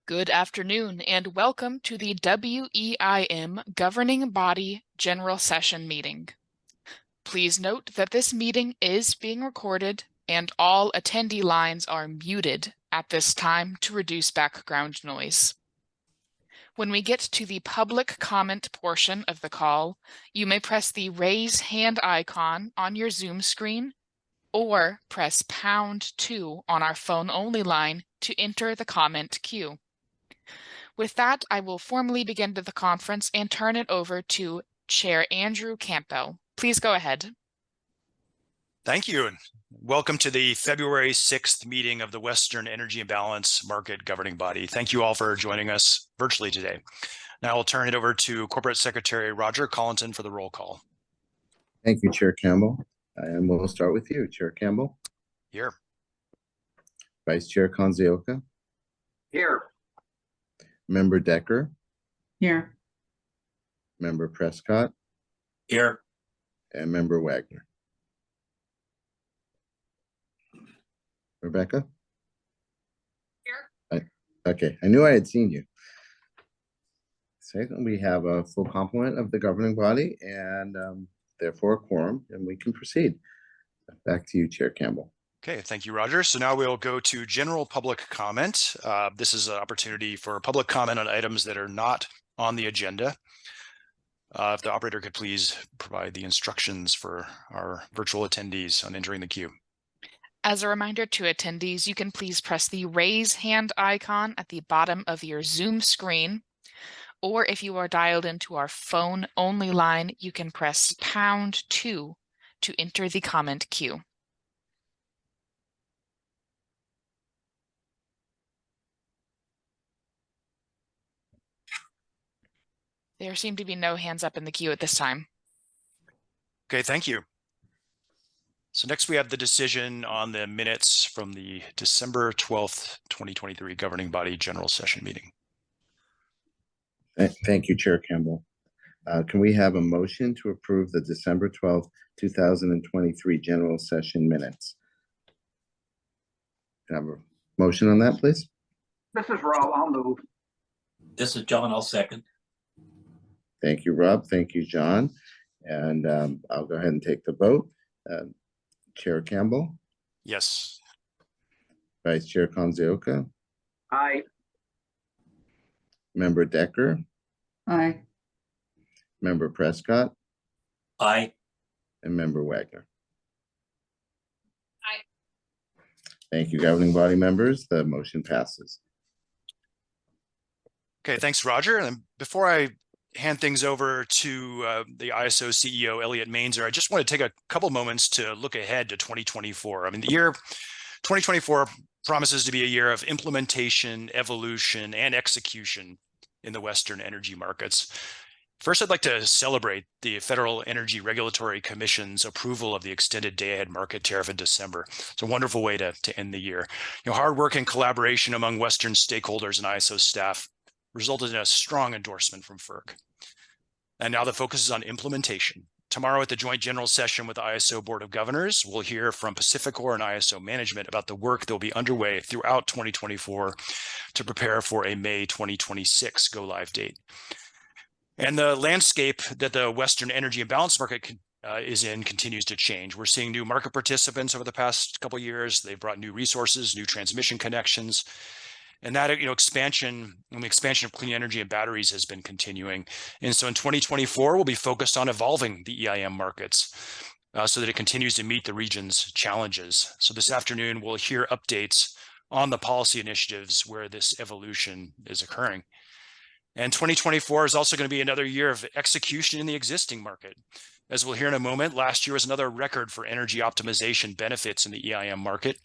Good afternoon and welcome to the WEIM Governing Body General Session meeting. Please note that this meeting is being recorded and all attendee lines are muted at this time to reduce background noise. When we get to the public comment portion of the call, you may press the raise hand icon on your Zoom screen or press #2 on our phone-only line to enter the comment queue. With that, I will formally begin the conference and turn it over to Chair Andrew Campbell. Please go ahead. Thank you, and welcome to the February 6th meeting of the Western Energy Imbalance Market Governing Body. Thank you all for joining us virtually today. Now I'll turn it over to Corporate Secretary Roger Collinton for the roll call. Thank you, Chair Campbell. And we'll start with you, Chair Campbell. Here. Vice Chair Konzioka. Here. Member Decker. Here. Member Prescott. Here. And Member Wagner. Rebecca? Here. Okay, I knew I had seen you. Second, we have a full complement of the governing body and therefore a quorum, and we can proceed. Back to you, Chair Campbell. Okay, thank you, Roger. So now we'll go to general public comment. This is an opportunity for public comment on items that are not on the agenda. If the operator could please provide the instructions for our virtual attendees on entering the queue. As a reminder to attendees, you can please press the raise hand icon at the bottom of your Zoom screen, or if you are dialed into our phone-only line, you can press #2 to enter the comment queue. There seem to be no hands up in the queue at this time. Okay, thank you. So next we have the decision on the minutes from the December 12th, 2023 Governing Body General Session meeting. Thank you, Chair Campbell. Can we have a motion to approve the December 12th, 2023 General Session minutes? Can I have a motion on that, please? This is Rob. I'll move. This is John. I'll second. Thank you, Rob. Thank you, John. And I'll go ahead and take the vote. Chair Campbell? Yes. Vice Chair Konzioka? Aye. Member Decker? Aye. Member Prescott? Aye. And Member Wagner? Aye. Thank you, governing body members. The motion passes. Okay, thanks, Roger. And before I hand things over to the ISO CEO, Elliot Mainzer, I just want to take a couple moments to look ahead to 2024. I mean, the year 2024 promises to be a year of implementation, evolution, and execution in the Western energy markets. First, I'd like to celebrate the Federal Energy Regulatory Commission's approval of the extended day-ahead market tariff in December. It's a wonderful way to end the year. Hard work and collaboration among Western stakeholders and ISO staff resulted in a strong endorsement from FERC. And now the focus is on implementation. Tomorrow at the joint general session with the ISO Board of Governors, we'll hear from Pacificor and ISO management about the work that will be underway throughout 2024 to prepare for a May 2026 go-live date. And the landscape that the Western energy imbalance market is in continues to change. We're seeing new market participants over the past couple of years. They've brought new resources, new transmission connections. And that expansion of clean energy and batteries has been continuing. And so in 2024, we'll be focused on evolving the EIM markets so that it continues to meet the region's challenges. So this afternoon, we'll hear updates on the policy initiatives where this evolution is occurring. And 2024 is also going to be another year of execution in the existing market. As we'll hear in a moment, last year was another record for energy optimization benefits in the EIM market.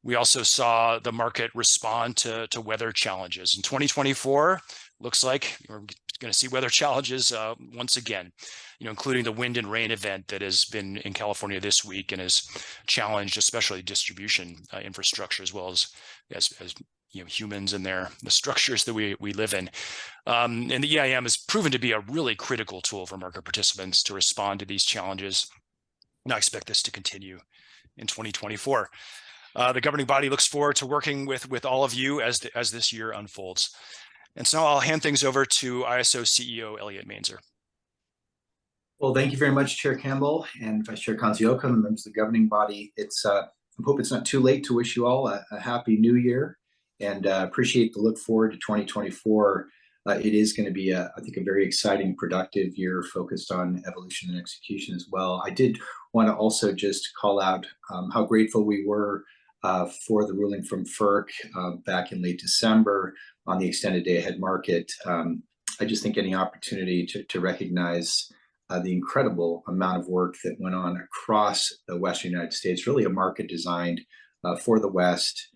We also saw the market respond to weather challenges. In 2024, looks like we're going to see weather challenges once again, including the wind and rain event that has been in California this week and has challenged especially distribution infrastructure as well as humans and the structures that we live in. And the EIM has proven to be a really critical tool for market participants to respond to these challenges. And I expect this to continue in 2024. The governing body looks forward to working with all of you as this year unfolds. And so I'll hand things over to ISO CEO Elliot Mainzer. Well, thank you very much, Chair Campbell and Vice Chair Kanzioka and members of the governing body. I hope it's not too late to wish you all a happy new year, and appreciate the look forward to 2024. It is going to be, I think, a very exciting, productive year focused on evolution and execution as well. I did want to also just call out how grateful we were for the ruling from FERC back in late December on the extended day-ahead market. I just think any opportunity to recognize the incredible amount of work that went on across the Western United States, really a market designed for the West,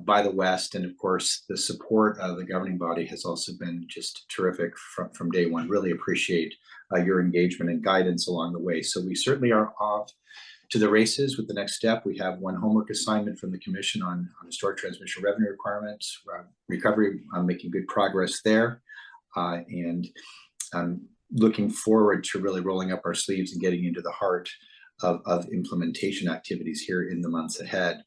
by the West, and of course the support of the governing body has also been just terrific from day one. Really appreciate your engagement and guidance along the way. So we certainly are off to the races with the next step. We have one homework assignment from the Commission on historic transmission revenue requirements, recovery, making good progress there, and looking forward to really rolling up our sleeves and getting into the heart of implementation activities here in the months ahead.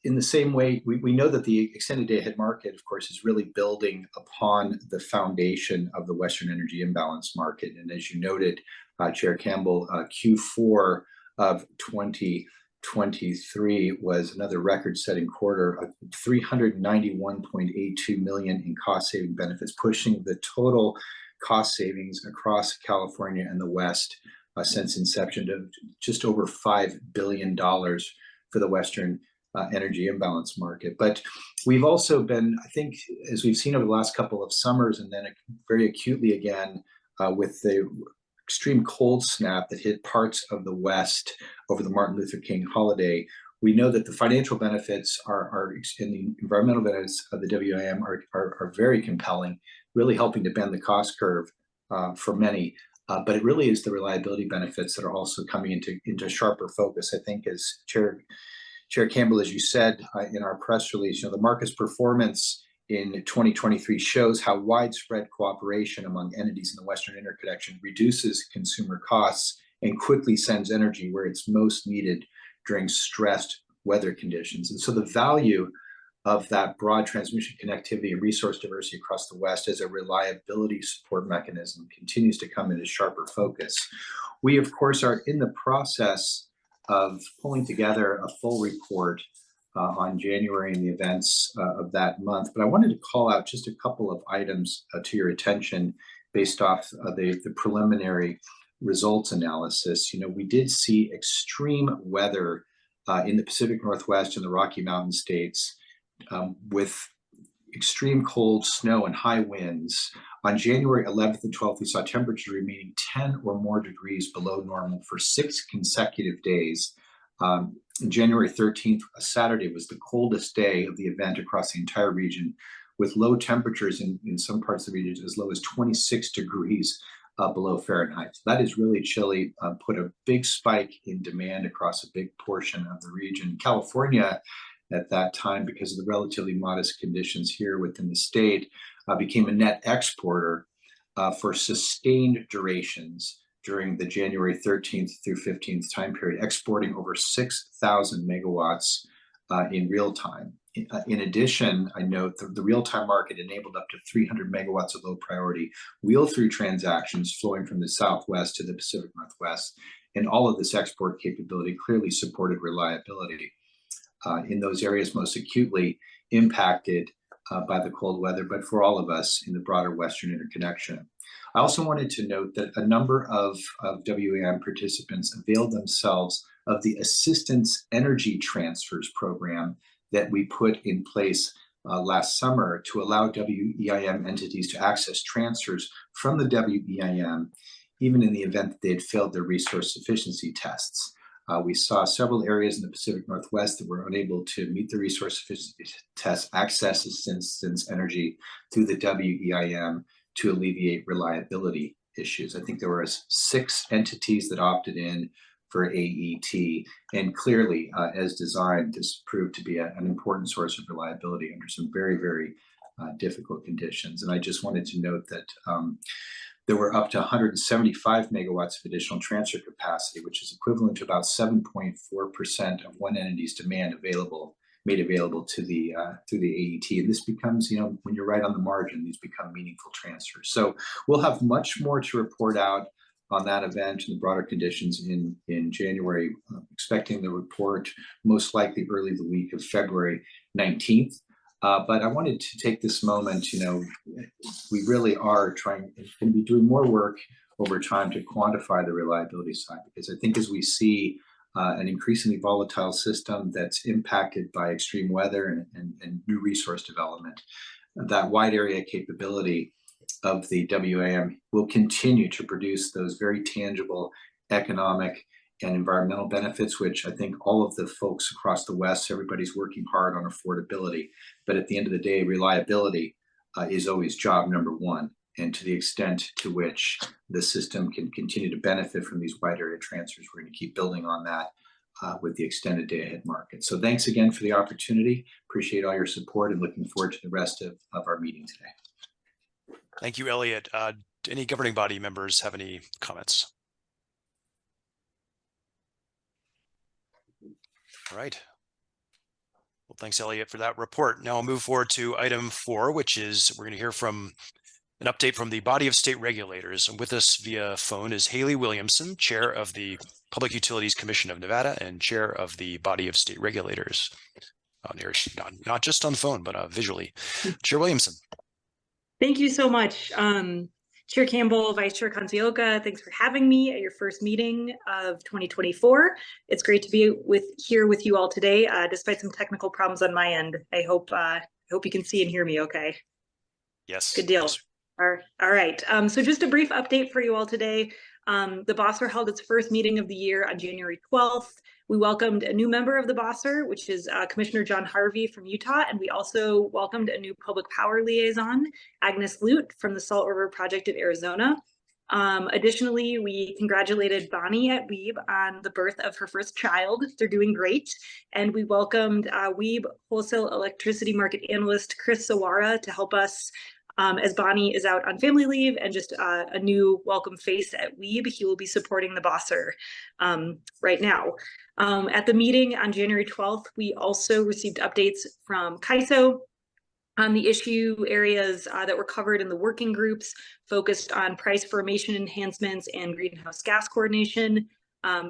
In the same way, we know that the extended day-ahead market, of course, is really building upon the foundation of the Western energy imbalance market. And as you noted, Chair Campbell, Q4 of 2023 was another record-setting quarter of $391.82 million in cost-saving benefits, pushing the total cost savings across California and the West since inception to just over $5 billion for the Western energy imbalance market. But we've also been, I think, as we've seen over the last couple of summers, and then very acutely again with the extreme cold snap that hit parts of the West over the Martin Luther King holiday, we know that the financial benefits and the environmental benefits of the WEIM are very compelling, really helping to bend the cost curve for many. But it really is the reliability benefits that are also coming into sharper focus. I think, as Chair Campbell, as you said in our press release, the market's performance in 2023 shows how widespread cooperation among entities in the Western interconnection reduces consumer costs and quickly sends energy where it's most needed during stressed weather conditions. And so the value of that broad transmission connectivity and resource diversity across the West as a reliability support mechanism continues to come into sharper focus. We, of course, are in the process of pulling together a full report on January and the events of that month. But I wanted to call out just a couple of items to your attention based off the preliminary results analysis. We did see extreme weather in the Pacific Northwest and the Rocky Mountain states with extreme cold, snow, and high winds. On January 11th and 12th, we saw temperatures remaining 10 or more degrees below normal for 6 consecutive days. January 13th, a Saturday, was the coldest day of the event across the entire region, with low temperatures in some parts of the region as low as 26 degrees below Fahrenheit. So that is really chilly, put a big spike in demand across a big portion of the region. California, at that time, because of the relatively modest conditions here within the state, became a net exporter for sustained durations during the January 13th through 15th time period, exporting over 6,000 megawatts in real time. In addition, I note the real-time market enabled up to 300 megawatts of low priority wheel-through transactions flowing from the Southwest to the Pacific Northwest. And all of this export capability clearly supported reliability in those areas most acutely impacted by the cold weather, but for all of us in the broader Western interconnection. I also wanted to note that a number of WEIM participants availed themselves of the Assistance Energy Transfers program that we put in place last summer to allow WEIM entities to access transfers from the WEIM, even in the event that they had failed their resource sufficiency tests. We saw several areas in the Pacific Northwest that were unable to meet the resource sufficiency test, access Assistance Energy through the WEIM to alleviate reliability issues. I think there were 6 entities that opted in for AET, and clearly, as designed, this proved to be an important source of reliability under some very, very difficult conditions. And I just wanted to note that there were up to 175 megawatts of additional transfer capacity, which is equivalent to about 7.4% of one entity's demand made available to the through the AET. And this becomes, when you're right on the margin, these become meaningful transfers. So we'll have much more to report out on that event and the broader conditions in January, expecting the report most likely early the week of February 19th. But I wanted to take this moment, we really are going to be doing more work over time to quantify the reliability side, because I think as we see an increasingly volatile system that's impacted by extreme weather and new resource development, that wide area capability of the WEIM will continue to produce those very tangible economic and environmental benefits, which I think all of the folks across the West, everybody's working hard on affordability. But at the end of the day, reliability is always job number one. And to the extent to which the system can continue to benefit from these wide area transfers, we're going to keep building on that with the extended day ahead market. So thanks again for the opportunity. Appreciate all your support and looking forward to the rest of our meeting today. Thank you, Elliot. Any governing body members have any comments? All right. Well, thanks, Elliot, for that report. Now I'll move forward to item 4, which is we're going to hear from an update from the body of state regulators. And with us via phone is Haley Williamson, chair of the Public Utilities Commission of Nevada and chair of the body of state regulators. Not just on the phone, but visually. Chair Williamson. Thank you so much. Chair Campbell, Vice Chair Kancioka, thanks for having me at your first meeting of 2024. It's great to be here with you all today, despite some technical problems on my end. I hope you can see and hear me okay. Yes. Good deal. Yes. All right. So just a brief update for you all today. The BOSSER held its first meeting of the year on January 12th. We welcomed a new member of the BOSSER, which is Commissioner John Harvey from Utah, and we also welcomed a new public power liaison, Agnes Lute from the Salt River Project of Arizona. Additionally, we congratulated Bonnie at WEIM on the birth of her first child. They're doing great. And we welcomed WEIM wholesale electricity market analyst Chris Sawara to help us as Bonnie is out on family leave, and just a new welcome face at WEIM. He will be supporting the BOSSER right now. At the meeting on January 12th, we also received updates from CAISO on the issue areas that were covered in the working groups focused on price formation enhancements and greenhouse gas coordination.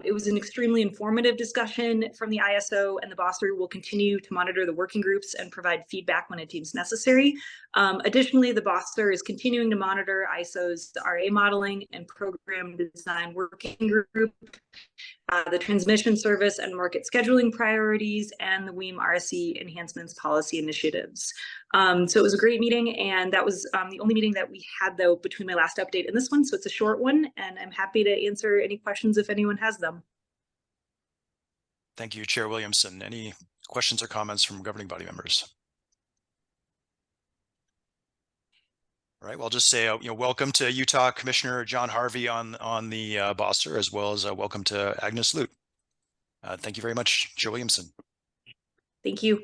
It was an extremely informative discussion from the ISO, and the BOSSER will continue to monitor the working groups and provide feedback when it deems necessary. Additionally, the BOSSER is continuing to monitor ISO's RA modeling and program design working group, the transmission service and market scheduling priorities, and the WEIM RSC enhancements policy initiatives. So it was a great meeting, and that was the only meeting that we had, though, between my last update and this one. So it's a short one, and I'm happy to answer any questions if anyone has them. Thank you, Chair Williamson. Any questions or comments from governing body members? All right, well, I'll just say, welcome to Utah Commissioner John Harvey on the BOSSER, as well as welcome to Agnes Lute. Thank you very much, Chair Williamson. Thank you.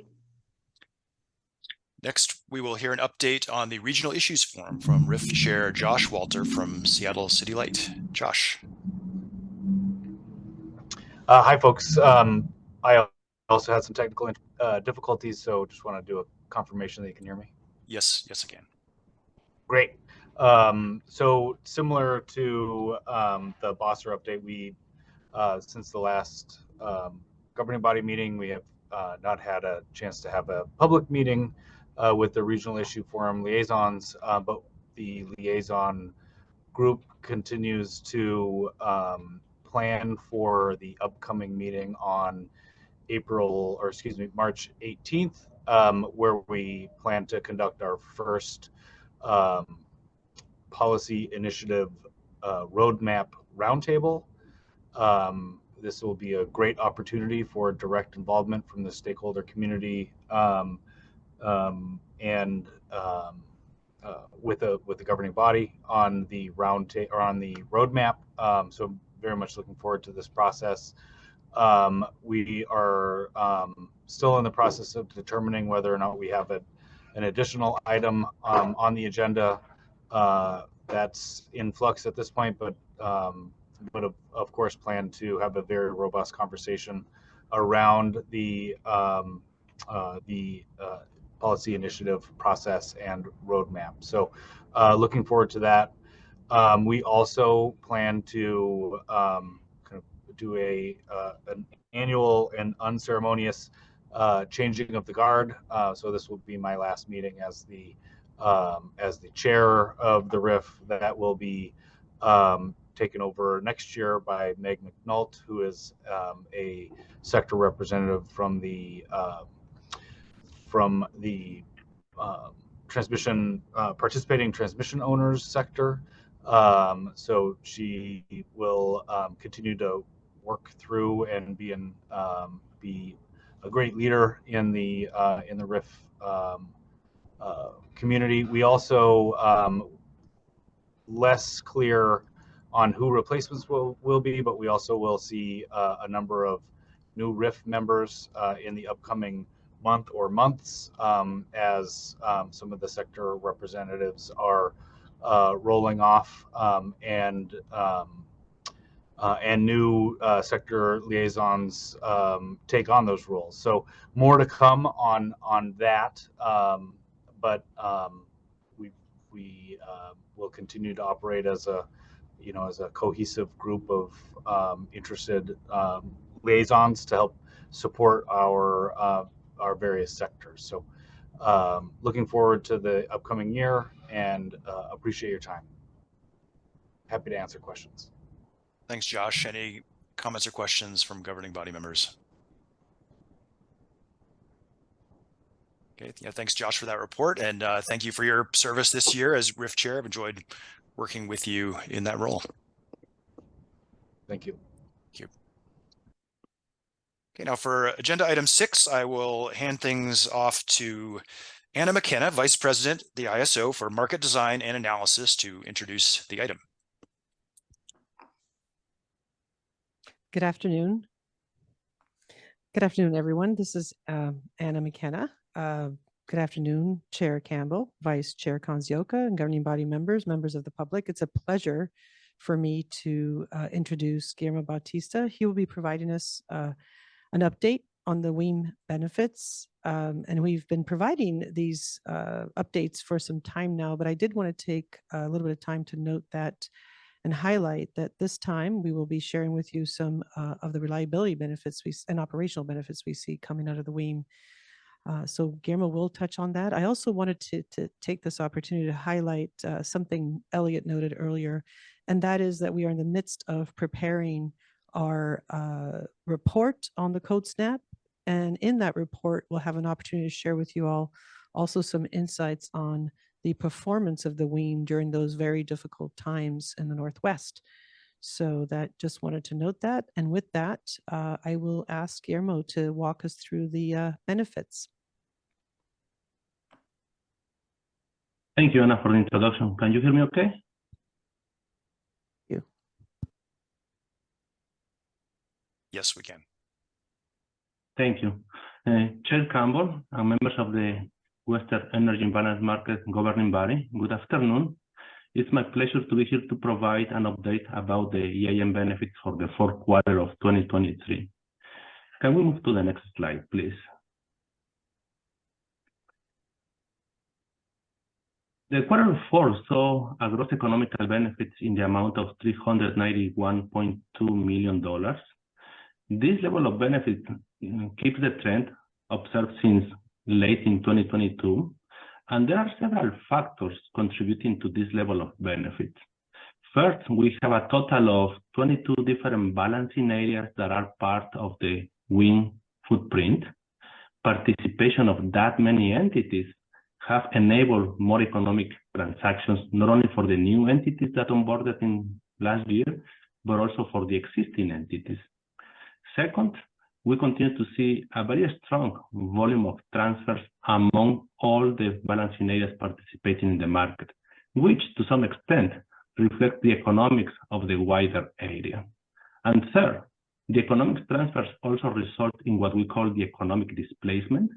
Next, we will hear an update on the Regional Issues Forum from RIF Chair Josh Walter from Seattle City Light. Josh. Hi, folks. I also had some technical difficulties, so just want to do a confirmation that you can hear me. Yes, I can. Great. So similar to the BOSSER update, we since the last governing body meeting, we have not had a chance to have a public meeting with the Regional Issue Forum liaisons, but the liaison group continues to plan for the upcoming meeting on March 18th, where we plan to conduct our first policy initiative roadmap roundtable. This will be a great opportunity for direct involvement from the stakeholder community with the governing body on the roadmap. So very much looking forward to this process. We are still in the process of determining whether or not we have an additional item on the agenda That's in flux at this point, but of course plan to have a very robust conversation around the policy initiative process and roadmap. So looking forward to that. We also plan to kind of do an annual and unceremonious changing of the guard. So this will be my last meeting as the chair of the RIF. That will be taken over next year by Meg McNult, who is a sector representative from the participating transmission owners sector. So she will continue to work through and be a great leader in the RIF community. We also less clear on who replacements will be, but we also will see a number of new RIF members in the upcoming month or months as some of the sector representatives are rolling off and new sector liaisons take on those roles. So more to come on that, but we will continue to operate as a cohesive group of interested liaisons to help support our various sectors. So looking forward to the upcoming year and appreciate your time. Happy to answer questions. Thanks, Josh. Any comments or questions from governing body members? Okay, yeah, thanks, Josh, for that report, and thank you for your service this year as RIF chair. I've enjoyed working with you in that role. Thank you. Thank you. Okay, now for agenda item 6, I will hand things off to Anna McKenna, Vice President, the ISO for Market Design and Analysis, to introduce the item. Good afternoon. Good afternoon, everyone. This is Anna McKenna. Good afternoon, Chair Campbell, Vice Chair Konzioka, and governing body members, members of the public. It's a pleasure for me to introduce Guillermo Bautista. He will be providing us an update on the WEIM benefits. And we've been providing these updates for some time now, but I did want to take a little bit of time to note that and highlight that this time we will be sharing with you some of the reliability benefits and operational benefits we see coming out of the WEIM. So Guillermo will touch on that. I also wanted to take this opportunity to highlight something Elliot noted earlier, and that is that we are in the midst of preparing our report on the Code Snap. And in that report, we'll have an opportunity to share with you all also some insights on the performance of the WEIM during those very difficult times in the Northwest. So that just wanted to note that. And with that, I will ask Guillermo to walk us through the benefits. Thank you, Anna, for the introduction. Can you hear me okay? Yes, we can. Thank you. Chair Campbell and members of the Western Energy Balance Market Governing Body, good afternoon. It's my pleasure to be here to provide an update about the EIM benefits for the fourth quarter of 2023. Can we move to the next slide, please? The quarter 4 saw a gross economical benefits in the amount of $391.2 million. This level of benefit keeps the trend observed since late in 2022, and there are several factors contributing to this level of benefits. First, we have a total of 22 different balancing areas that are part of the WEIM footprint. Participation of that many entities have enabled more economic transactions, not only for the new entities that onboarded in last year, but also for the existing entities. Second, we continue to see a very strong volume of transfers among all the balancing areas participating in the market, which to some extent reflect the economics of the wider area. And third, the economic transfers also result in what we call the economic displacement.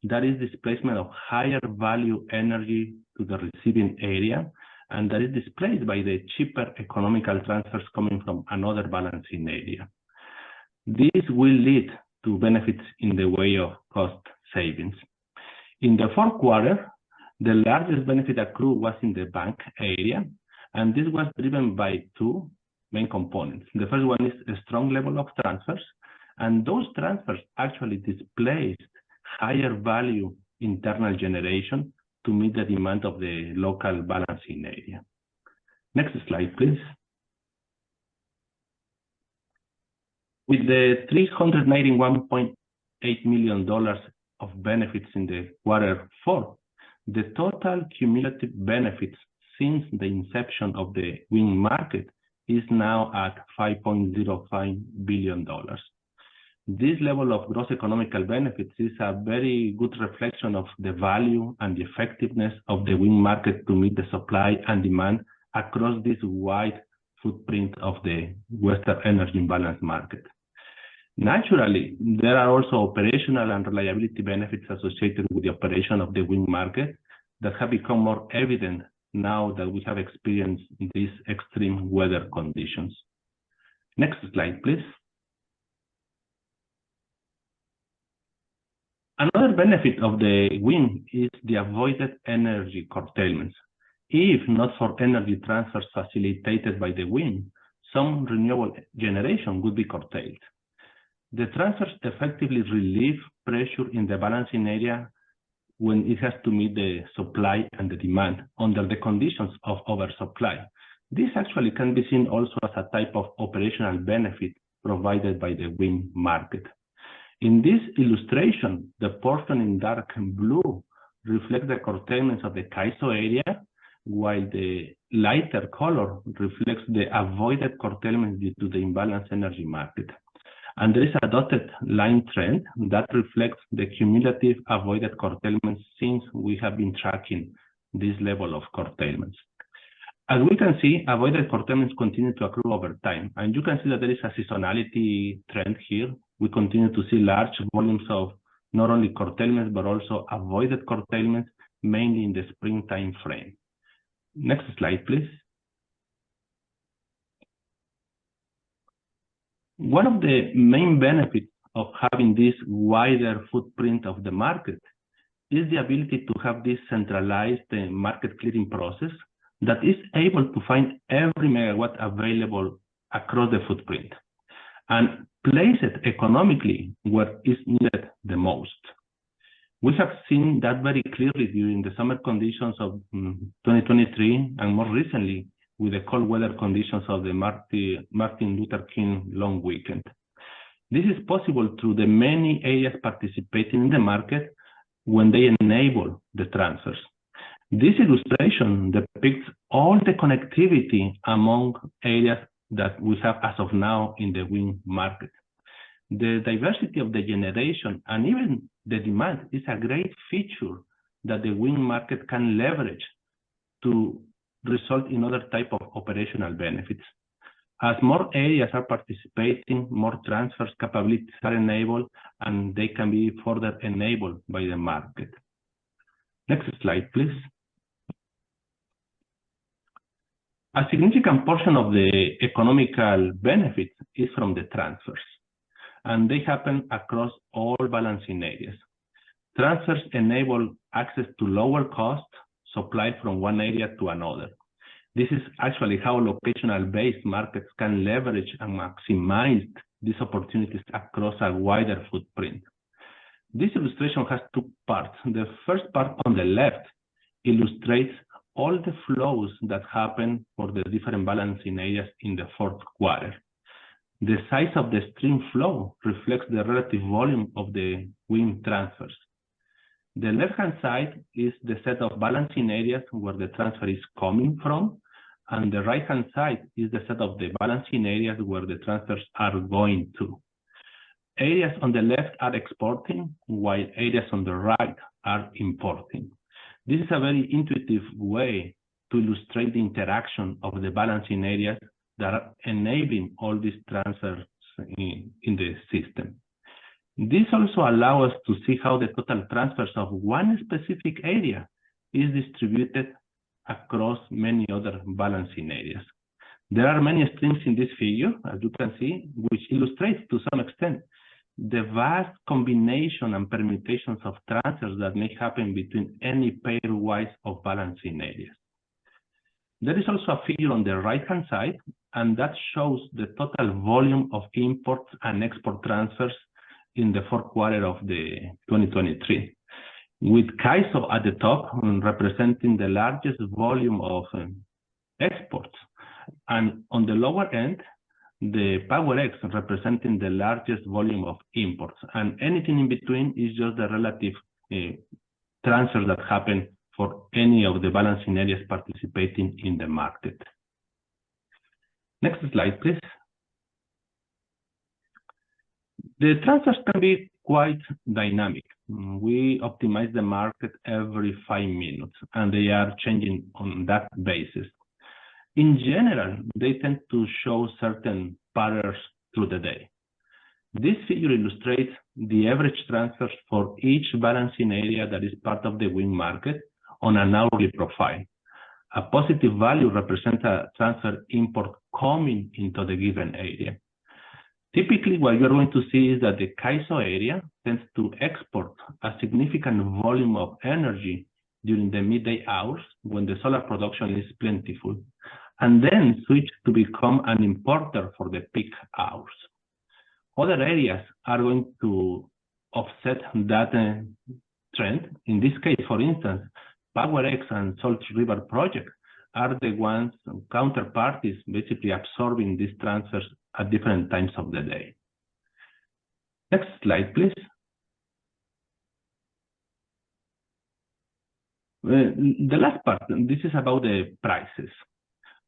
That is displacement of higher value energy to the receiving area, and that is displaced by the cheaper economical transfers coming from another balancing area. This will lead to benefits in the way of cost savings. In the fourth quarter, the largest benefit accrued was in the bank area, and this was driven by two main components. The first one is a strong level of transfers, and those transfers actually displaced higher value internal generation to meet the demand of the local balancing area. Next slide, please. With the $391.8 million of benefits in the quarter four, the total cumulative benefits since the inception of the WEIM market is now at $5.05 billion. This level of gross economical benefits is a very good reflection of the value and the effectiveness of the WEIM market to meet the supply and demand across this wide footprint of the Western energy imbalance market. Naturally, there are also operational and reliability benefits associated with the operation of the WEIM market that have become more evident now that we have experienced these extreme weather conditions. Next slide, please. Another benefit of the WEIM is the avoided energy curtailments. If not for energy transfers facilitated by the WEIM, some renewable generation would be curtailed. The transfers effectively relieve pressure in the balancing area when it has to meet the supply and the demand under the conditions of oversupply. This actually can be seen also as a type of operational benefit provided by the WEIM market. In this illustration, the portion in dark blue reflects the curtailments of the CAISO area, while the lighter color reflects the avoided curtailments due to the imbalanced energy market. And there is a dotted line trend that reflects the cumulative avoided curtailments since we have been tracking this level of curtailments. As we can see, avoided curtailments continue to accrue over time, and you can see that there is a seasonality trend here. We continue to see large volumes of not only curtailments, but also avoided curtailments, mainly in the springtime frame. Next slide, please. One of the main benefits of having this wider footprint of the market is the ability to have this centralized market clearing process that is able to find every megawatt available across the footprint and place it economically where it's needed the most. We have seen that very clearly during the summer conditions of 2023 and more recently with the cold weather conditions of the Martin Luther King long weekend. This is possible through the many areas participating in the market when they enable the transfers. This illustration depicts all the connectivity among areas that we have as of now in the WEIM market. The diversity of the generation and even the demand is a great feature that the WEIM market can leverage to result in other type of operational benefits. As more areas are participating, more transfers capabilities are enabled, and they can be further enabled by the market. Next slide, please. A significant portion of the economical benefits is from the transfers, and they happen across all balancing areas. Transfers enable access to lower cost supply from one area to another. This is actually how locational-based markets can leverage and maximize these opportunities across a wider footprint. This illustration has two parts. The first part on the left illustrates all the flows that happen for the different balancing areas in the fourth quarter. The size of the stream flow reflects the relative volume of the WEIM transfers. The left-hand side is the set of balancing areas where the transfer is coming from, and the right-hand side is the set of the balancing areas where the transfers are going to. Areas on the left are exporting, while areas on the right are importing. This is a very intuitive way to illustrate the interaction of the balancing areas that are enabling all these transfers in the system. This also allows us to see how the total transfers of one specific area is distributed across many other balancing areas. There are many streams in this figure, as you can see, which illustrates to some extent the vast combination and permutations of transfers that may happen between any pairwise of balancing areas. There is also a figure on the right-hand side, and that shows the total volume of imports and export transfers in the fourth quarter of the 2023, with CAISO at the top representing the largest volume of exports, and on the lower end, the PowerX representing the largest volume of imports, and anything in between is just the relative transfers that happen for any of the balancing areas participating in the market. Next slide, please. The transfers can be quite dynamic. We optimize the market every 5 minutes, and they are changing on that basis. In general, they tend to show certain patterns through the day. This figure illustrates the average transfers for each balancing area that is part of the WEIM market on an hourly profile. A positive value represents a transfer import coming into the given area. Typically, what you're going to see is that the CAISO area tends to export a significant volume of energy during the midday hours when the solar production is plentiful, and then switch to become an importer for the peak hours. Other areas are going to offset that trend. In this case, for instance, PowerX and Salt River project are the ones, counterparties, basically absorbing these transfers at different times of the day. Next slide, please. The last part, this is about the prices.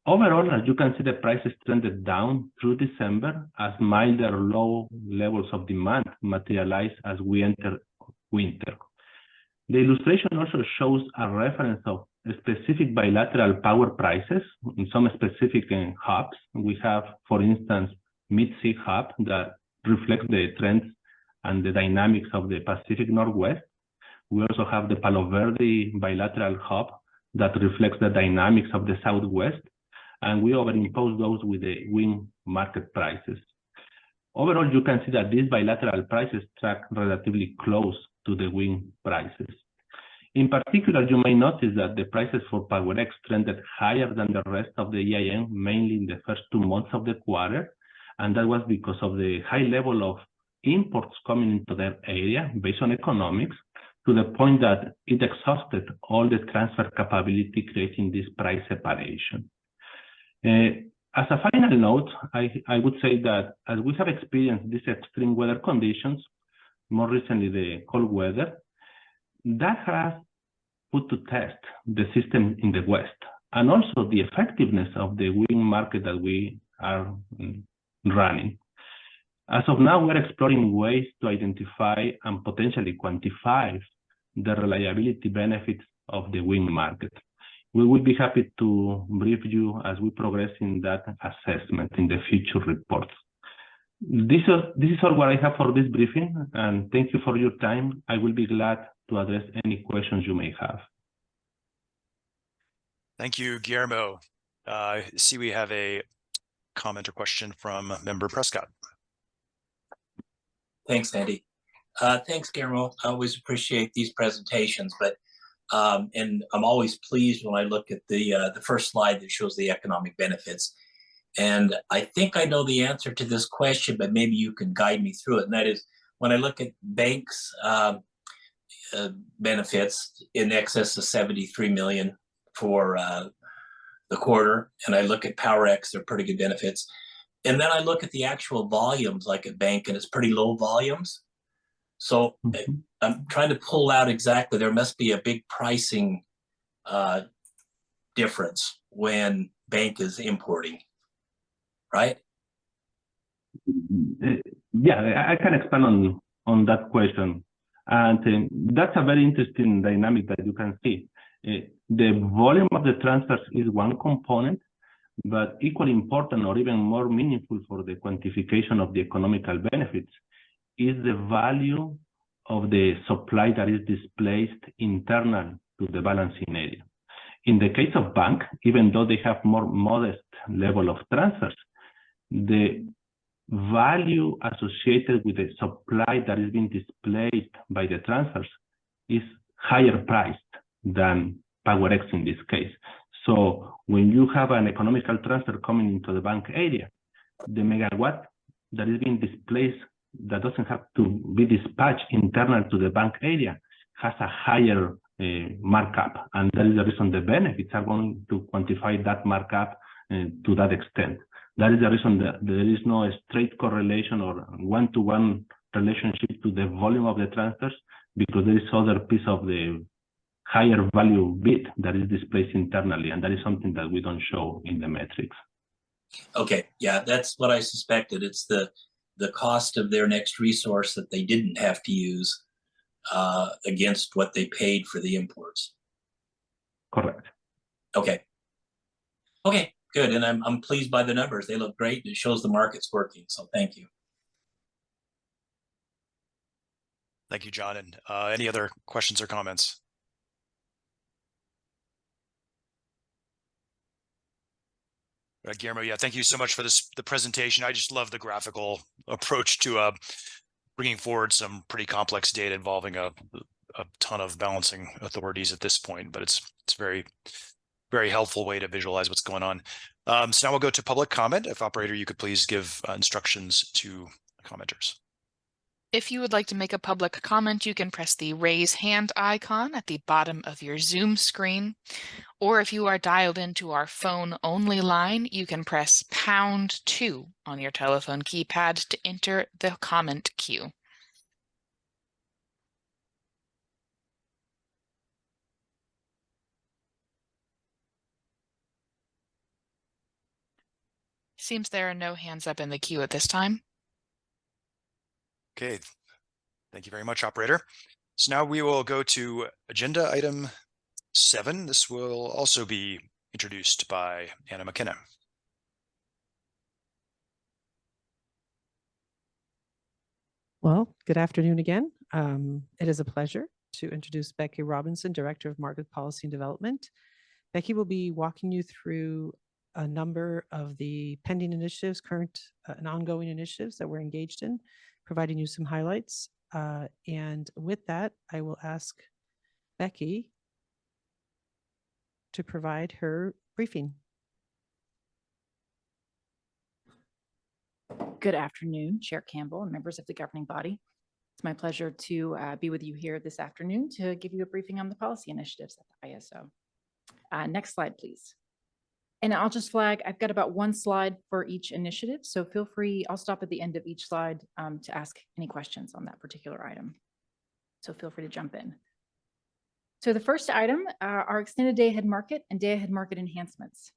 Overall, as you can see, the prices trended down through December as milder low levels of demand materialize as we enter winter. The illustration also shows a reference of specific bilateral power prices in some specific hubs. We have, for instance, Mid-Sea hub that reflects the trends and the dynamics of the Pacific Northwest. We also have the Palo Verde bilateral hub that reflects the dynamics of the Southwest, and we overimpose those with the WEIM market prices. Overall, you can see that these bilateral prices track relatively close to the WEIM prices. In particular, you may notice that the prices for PowerX trended higher than the rest of the EIM, mainly in the first 2 months of the quarter, and that was because of the high level of imports coming into that area based on economics, to the point that it exhausted all the transfer capability, creating this price separation. As a final note, I would say that as we have experienced these extreme weather conditions, more recently the cold weather, that has put to test the system in the West, and also the effectiveness of the WEIM market that we are running. As of now, we're exploring ways to identify and potentially quantify the reliability benefits of the WEIM market. We will be happy to brief you as we progress in that assessment in the future reports. This is all what I have for this briefing, and thank you for your time. I will be glad to address any questions you may have. Thank you, Guillermo. I see we have a comment or question from Member Prescott. Thanks, Andy. Thanks, Guillermo. I always appreciate these presentations, but and I'm always pleased when I look at the first slide that shows the economic benefits. And I think I know the answer to this question, but maybe you can guide me through it. And that is, when I look at banks' benefits in excess of 73 million for the quarter, and I look at PowerX, they're pretty good benefits. And then I look at the actual volumes, like a bank, and it's pretty low volumes. So I'm trying to pull out exactly, there must be a big pricing difference when bank is importing, right? Yeah, I can expand on that question. And that's a very interesting dynamic that you can see. The volume of the transfers is one component, but equally important or even more meaningful for the quantification of the economical benefits is the value of the supply that is displaced internal to the balancing area. In the case of bank, even though they have more modest level of transfers, the value associated with the supply that is being displaced by the transfers is higher priced than PowerX in this case. So when you have an economical transfer coming into the bank area, the megawatt that is being displaced that doesn't have to be dispatched internal to the bank area has a higher markup. And that is the reason the benefits are going to quantify that markup to that extent. That is the reason that there is no straight correlation or one-to-one relationship to the volume of the transfers, because there is other piece of the higher value bit that is displaced internally, and that is something that we don't show in the metrics. Okay, yeah, that's what I suspected. It's the cost of their next resource that they didn't have to use against what they paid for the imports. Correct. Okay. Okay, good. And I'm pleased by the numbers. They look great. It shows the market's working. So thank you. Thank you, John. And any other questions or comments? Guillermo, yeah, thank you so much for the presentation. I just love the graphical approach to bringing forward some pretty complex data involving a ton of balancing authorities at this point, but it's very, very helpful way to visualize what's going on. So now we'll go to public comment. If operator, you could please give instructions to commenters. If you would like to make a public comment, you can press the raise hand icon at the bottom of your Zoom screen. Or if you are dialed into our phone only line, you can press #2 on your telephone keypad to enter the comment queue. Seems there are no hands up in the queue at this time. Okay, thank you very much, operator. So now we will go to agenda item 7. This will also be introduced by Anna McKenna. Well, good afternoon again. It is a pleasure to introduce Becky Robinson, Director of Market Policy and Development. Becky will be walking you through a number of the pending initiatives, current and ongoing initiatives that we're engaged in, providing you some highlights. And with that, I will ask Becky to provide her briefing. Good afternoon, Chair Campbell and members of the governing body. It's my pleasure to be with you here this afternoon to give you a briefing on the policy initiatives at the ISO. Next slide, please. And I'll just flag, I've got about one slide for each initiative, so feel free, I'll stop at the end of each slide to ask any questions on that particular item. So feel free to jump in. So the first item, our extended day-ahead market and day-ahead market enhancements.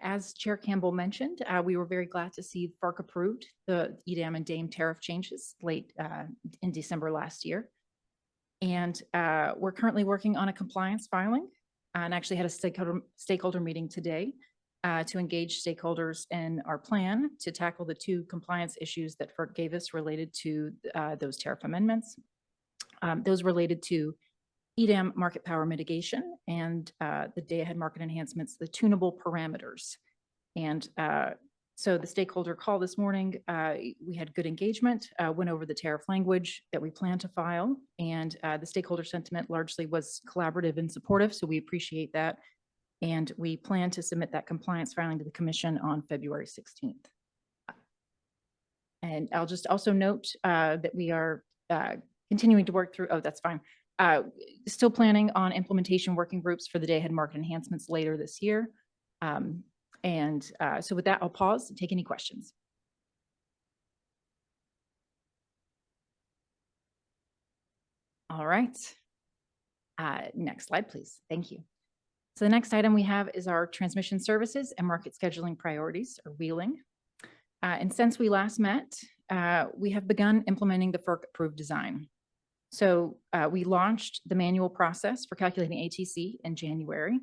As Chair Campbell mentioned, we were very glad to see FERC approved the EDAM and DAME tariff changes late in December last year. And we're currently working on a compliance filing and actually had a stakeholder meeting today to engage stakeholders in our plan to tackle the 2 compliance issues that FERC gave us related to those tariff amendments. Those related to EDAM market power mitigation and the day-ahead market enhancements, the tunable parameters. And so the stakeholder call this morning, we had good engagement, went over the tariff language that we plan to file, and the stakeholder sentiment largely was collaborative and supportive, so we appreciate that. And we plan to submit that compliance filing to the Commission on February 16th. And I'll just also note that we are continuing to work through, oh, that's fine. Still planning on implementation working groups for the day-ahead market enhancements later this year. So with that, I'll pause and take any questions. All right. Next slide, please. Thank you. So the next item we have is our transmission services and market scheduling priorities, or wheeling. And since we last met, we have begun implementing the FERC-approved design. So we launched the manual process for calculating ATC in January,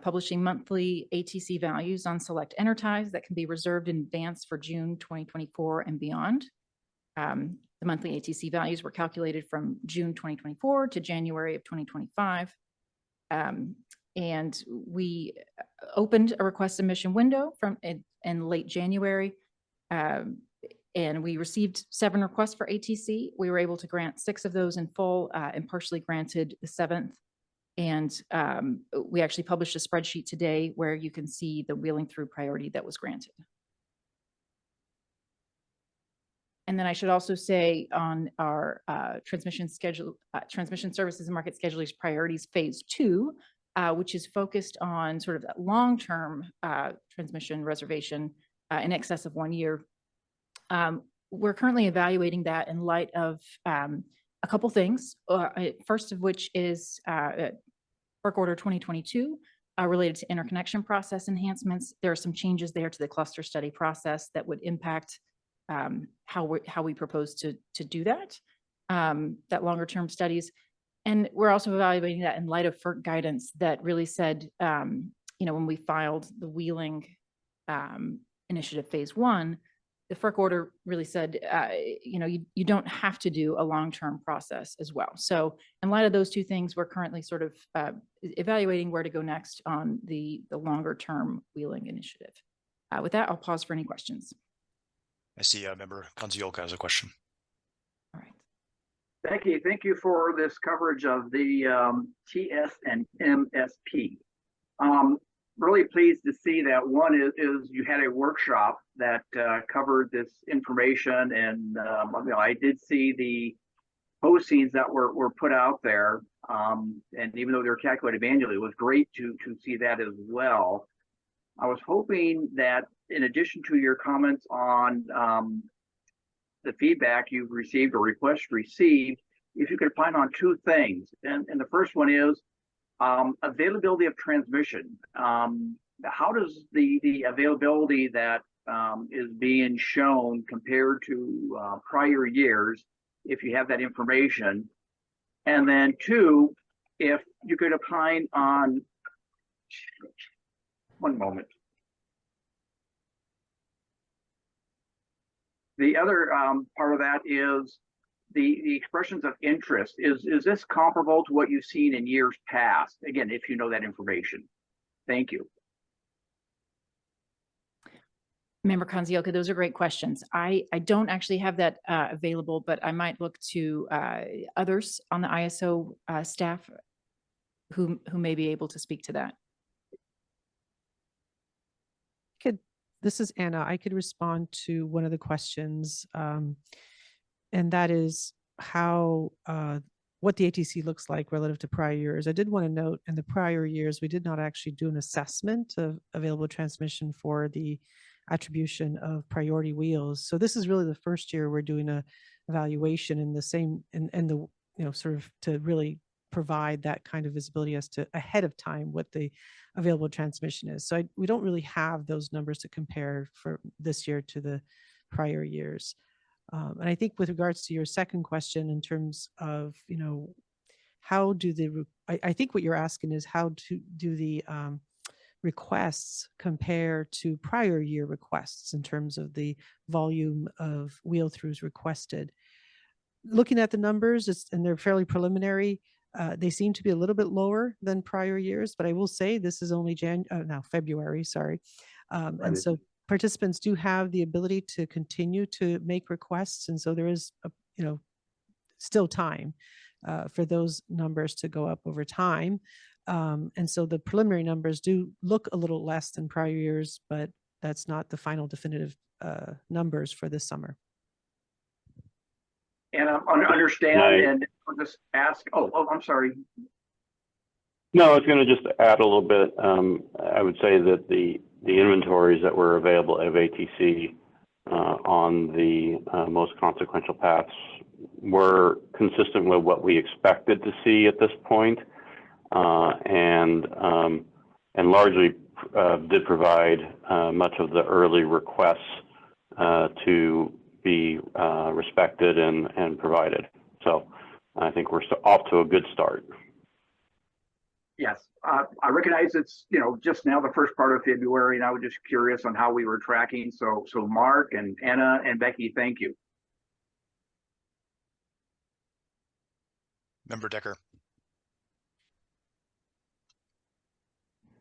publishing monthly ATC values on select enterprise that can be reserved in advance for June 2024 and beyond. The monthly ATC values were calculated from June 2024 to January of 2025. And we opened a request submission window in late January. And we received 7 requests for ATC. We were able to grant 6 of those in full and partially granted the 7th. And we actually published a spreadsheet today where you can see the wheeling through priority that was granted. And then I should also say on our transmission services and market schedulers priorities phase 2, which is focused on sort of that long-term transmission reservation in excess of 1 year. We're currently evaluating that in light of a couple things. First of which is Work Order 2022 related to interconnection process enhancements. There are some changes there to the cluster study process that would impact how we propose to do that longer term studies. And we're also evaluating that in light of FERC guidance that really said, when we filed the wheeling initiative phase 1, the FERC order really said, you don't have to do a long-term process as well. So in light of those 2 things, we're currently sort of evaluating where to go next on the longer-term wheeling initiative. With that, I'll pause for any questions. I see Member Kanziolka has a question. All right. Becky, thank you for this coverage of the TS and MSP. Really pleased to see that one is you had a workshop that covered this information, and I did see the postings that were put out there, and even though they're calculated manually, it was great to see that as well. I was hoping that in addition to your comments on the feedback you've received or requests received, if you could opine on 2 things. And the first one is availability of transmission. How does the availability that is being shown compared to prior years, if you have that information? And then 2, if you could opine on, one moment. The other part of that is the expressions of interest. Is this comparable to what you've seen in years past? Again, if you know that information. Thank you. Member Kanziolka, those are great questions. I don't actually have that available, but I might look to others on the ISO staff who may be able to speak to that. This is Anna. I could respond to one of the questions, and that is how what the ATC looks like relative to prior years. I did want to note in the prior years, we did not actually do an assessment of available transmission for the attribution of priority wheels. So this is really the first year we're doing a evaluation in the same, and the, sort of to really provide that kind of visibility as to ahead of time what the available transmission is. So we don't really have those numbers to compare for this year to the prior years. And I think with regards to your second question in terms of, how do I think what you're asking is how to do the requests compare to prior year requests in terms of the volume of wheel throughs requested. Looking at the numbers, and they're fairly preliminary, they seem to be a little bit lower than prior years, but I will say this is only February, sorry. And so participants do have the ability to continue to make requests. And so there is, still time for those numbers to go up over time. And so the preliminary numbers do look a little less than prior years, but that's not the final definitive numbers for this summer. And I understand, and I'll just ask, I'm sorry. No, I was going to just add a little bit. I would say that the inventories that were available of ATC on the most consequential paths were consistent with what we expected to see at this point, and largely did provide much of the early requests to be respected and provided. So I think we're off to a good start. Yes, I recognize it's just now the first part of February, and I was just curious on how we were tracking. So Mark and Anna and Becky, thank you. Member Decker.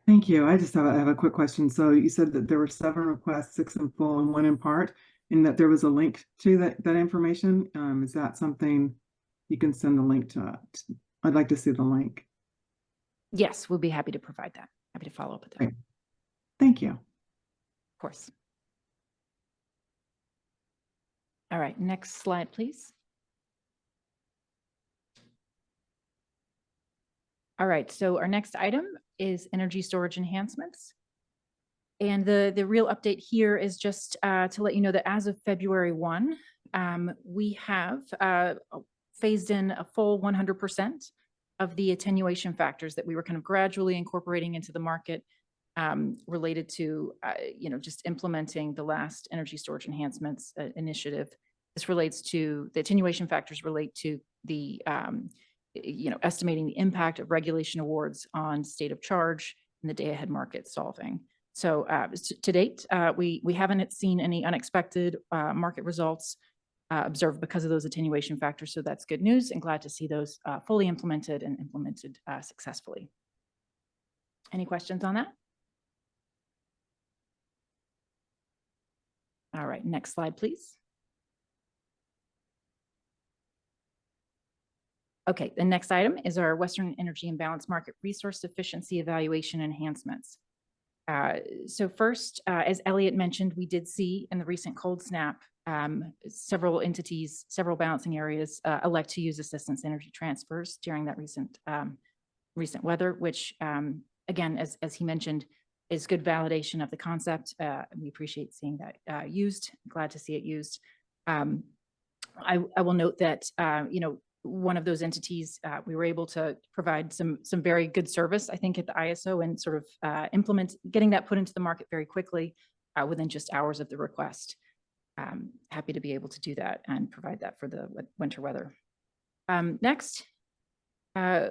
Thank you. I just have a quick question. So you said that there were 7 requests, 6 in full and 1 in part, and that there was a link to that information. Is that something you can send the link to? I'd like to see the link. Yes, we'll be happy to provide that. Happy to follow up with that. Great. Thank you. Of course. All right, next slide, please. All right, so our next item is energy storage enhancements. And the real update here is just to let you know that as of February 1, we have phased in a full 100% of the attenuation factors that we were kind of gradually incorporating into the market related to, just implementing the last energy storage enhancements initiative. This relates to, the attenuation factors relate to the, estimating the impact of regulation awards on state of charge and the day-ahead market solving. So to date, we haven't seen any unexpected market results observed because of those attenuation factors. So that's good news, and glad to see those fully implemented and implemented successfully. Any questions on that? All right, next slide, please. Okay, the next item is our Western Energy Imbalance Market Resource Efficiency Evaluation Enhancements. So first, as Elliot mentioned, we did see in the recent cold snap, several entities, several balancing areas elect to use assistance energy transfers during that recent weather, which again, as he mentioned, is good validation of the concept. We appreciate seeing that used, glad to see it used. I will note that, one of those entities, we were able to provide some very good service, I think, at the ISO, and sort of getting that put into the market very quickly within just hours of the request. Happy to be able to do that and provide that for the winter weather. Next,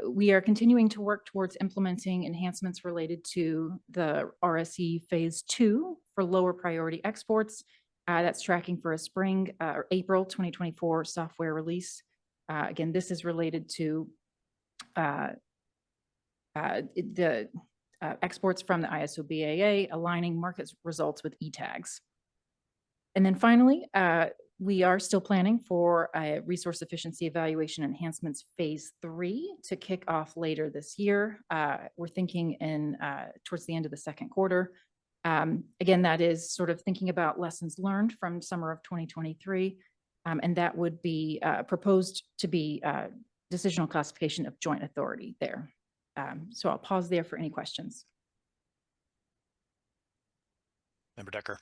we are continuing to work towards implementing enhancements related to the RSE Phase 2 for lower priority exports. That's tracking for a spring or April 2024 software release. Again, this is related to the exports from the ISO BAA, aligning market results with e-tags. And then finally, we are still planning for a resource efficiency evaluation enhancements Phase 3 to kick off later this year. We're thinking towards the end of the second quarter. Again, that is sort of thinking about lessons learned from summer of 2023. And that would be proposed to be decisional classification of joint authority there. So I'll pause there for any questions. Member Decker.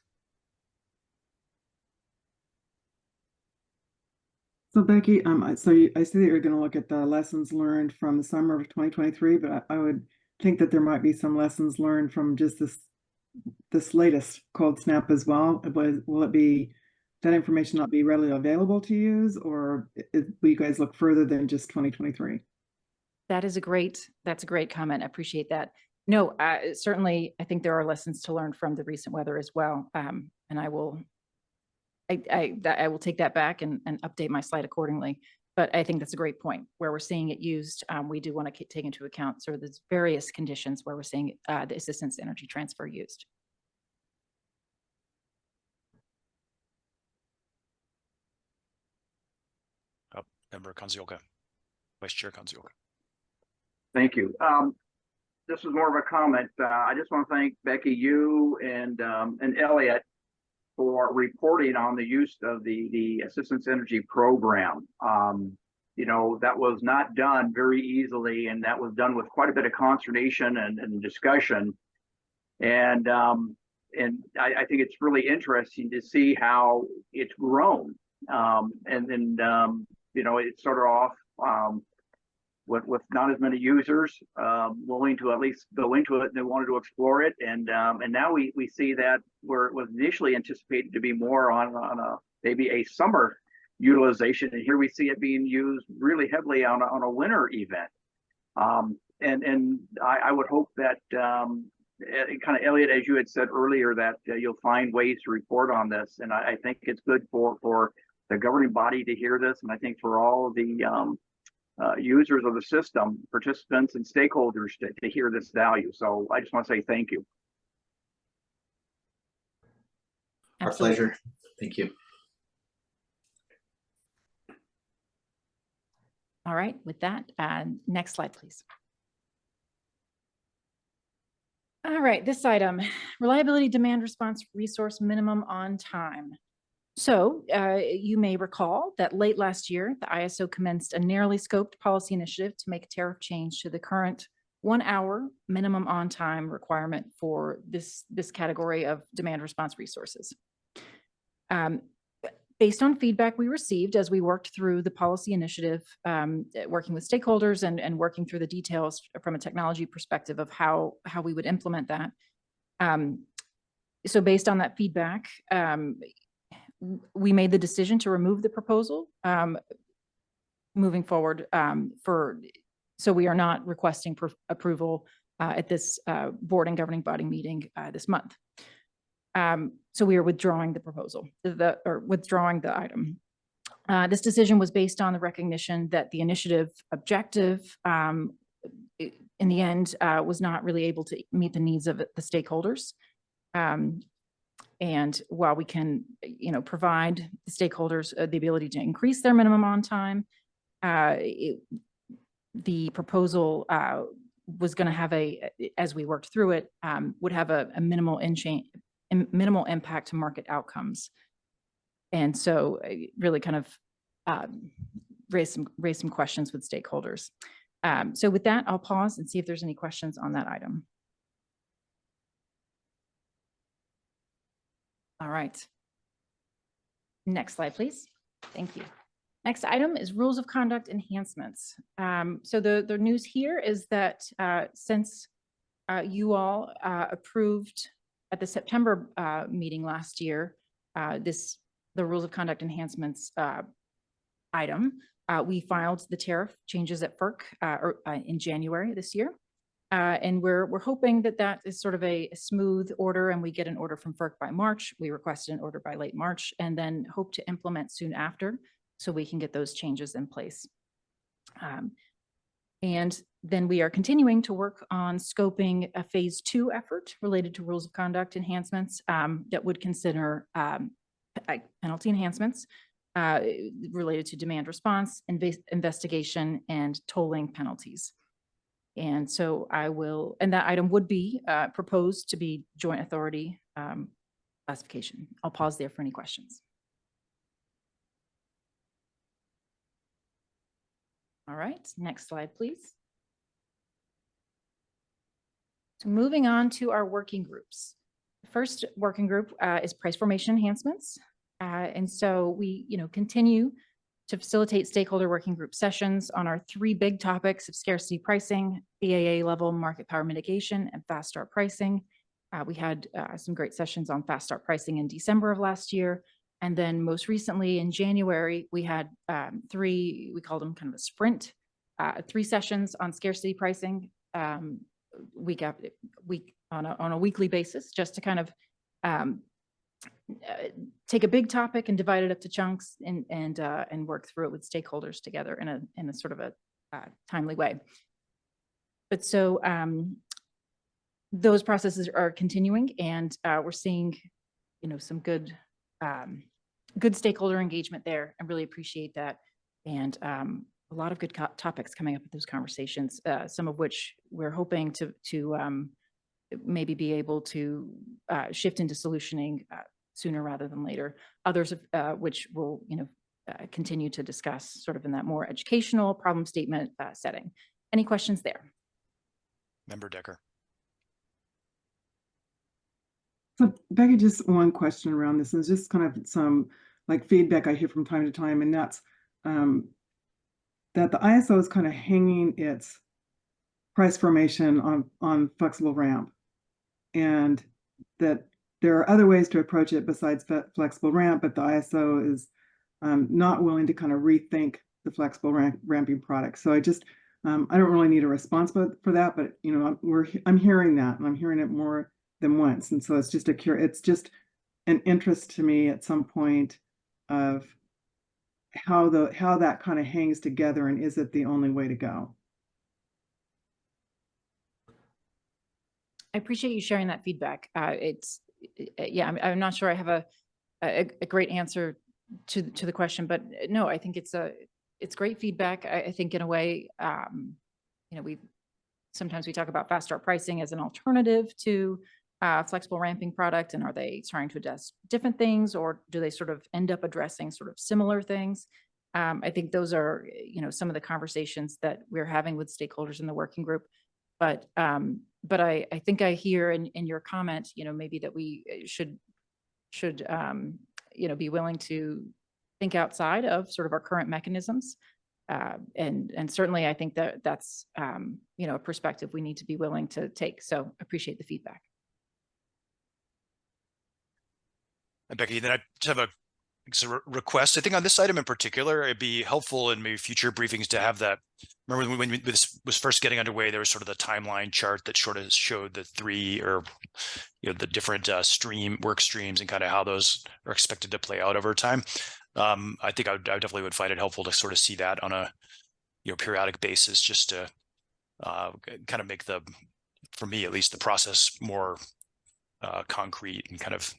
So Becky, I see that you're going to look at the lessons learned from the summer of 2023, but I would think that there might be some lessons learned from just this latest cold snap as well. Will it be that information not be readily available to use, or will you guys look further than just 2023? That's a great comment. I appreciate that. No, certainly, I think there are lessons to learn from the recent weather as well. And I will take that back and update my slide accordingly. But I think that's a great point. Where we're seeing it used, we do want to take into account sort of the various conditions where we're seeing the assistance energy transfer used. Member Kanzioka, Vice Chair Kanzioka. Thank you. This is more of a comment. I just want to thank Becky, you and Elliot for reporting on the use of the Assistance Energy Program. That was not done very easily, and that was done with quite a bit of consternation and discussion. And I think it's really interesting to see how it's grown. It started off with not as many users willing to at least go into it, and they wanted to explore it. And now we see that where it was initially anticipated to be more on maybe a summer utilization, and here we see it being used really heavily on a winter event. And I would hope that kind of, Elliot, as you had said earlier, that you'll find ways to report on this. And I think it's good for the governing body to hear this, and I think for all of the users of the system, participants and stakeholders to hear this value. So I just want to say thank you. Our pleasure. Thank you. All right, with that, next slide, please. All right, this item, reliability demand response resource minimum on time. So you may recall that late last year, the ISO commenced a narrowly scoped policy initiative to make a tariff change to the current 1 hour minimum on time requirement for this category of demand response resources. Based on feedback we received as we worked through the policy initiative, working with stakeholders and working through the details from a technology perspective of how we would implement that. So based on that feedback, we made the decision to remove the proposal moving forward so we are not requesting approval at this board and governing body meeting this month. So we are withdrawing the proposal, or withdrawing the item. This decision was based on the recognition that the initiative objective in the end was not really able to meet the needs of the stakeholders. And while we can, provide the stakeholders the ability to increase their minimum on time, the proposal was going to have as we worked through it, would have a minimal impact to market outcomes. And so really kind of raise some questions with stakeholders. So with that, I'll pause and see if there's any questions on that item. All right. Next slide, please. Thank you. Next item is rules of conduct enhancements. So the news here is that since you all approved at the September meeting last year, the rules of conduct enhancements item, we filed the tariff changes at FERC in January this year. And we're hoping that is sort of a smooth order and we get an order from FERC by March. We requested an order by late March and then hope to implement soon after so we can get those changes in place. And then we are continuing to work on scoping a phase 2 effort related to rules of conduct enhancements that would consider penalty enhancements related to demand response, investigation, and tolling penalties. And so and that item would be proposed to be joint authority classification. I'll pause there for any questions. All right, next slide, please. So moving on to our working groups. The first working group is price formation enhancements. And so we continue to facilitate stakeholder working group sessions on our 3 big topics of scarcity pricing, BAA level market power mitigation, and fast start pricing. We had some great sessions on fast start pricing in December of last year. And then most recently in January, we had 3, we called them kind of a sprint, 3 sessions on scarcity pricing week after week on a weekly basis, just to kind of take a big topic and divide it up to chunks and work through it with stakeholders together in a sort of a timely way. But so those processes are continuing, and we're seeing, some good stakeholder engagement there. I really appreciate that, and a lot of good topics coming up with those conversations. Some of which we're hoping to maybe be able to shift into solutioning sooner rather than later. Others of which we'll continue to discuss sort of in that more educational problem statement setting. Any questions there? Member Decker. So Becky, just one question around this, and just kind of some feedback I hear from time to time, and that's that the ISO is kind of hanging its price formation on flexible ramp, and that there are other ways to approach it besides flexible ramp, but the ISO is not willing to kind of rethink the flexible ramping product. So I just, I don't really need a response for that, but I'm hearing that, and I'm hearing it more than once. And so it's just an interest to me at some point of how that kind of hangs together, and is it the only way to go? I appreciate you sharing that feedback. Yeah, I'm not sure I have a great answer to the question, but no, I think it's great feedback. I think in a way, you know, sometimes we talk about fast start pricing as an alternative to flexible ramping product, and are they trying to address different things, or do they sort of end up addressing sort of similar things? I think those are, you know, some of the conversations that we're having with stakeholders in the working group. But I think I hear in your comment, you know, maybe that we should you know, be willing to think outside of sort of our current mechanisms. And certainly I think that that's, you know, a perspective we need to be willing to take. So appreciate the feedback. And Becky, then I just have a request. I think on this item in particular, it'd be helpful in maybe future briefings to have that. Remember when this was first getting underway, there was sort of the timeline chart that sort of showed the three, or the different work streams and kind of how those are expected to play out over time. I think I definitely would find it helpful to sort of see that on a periodic basis, just to kind of make for me at least, the process more concrete, and kind of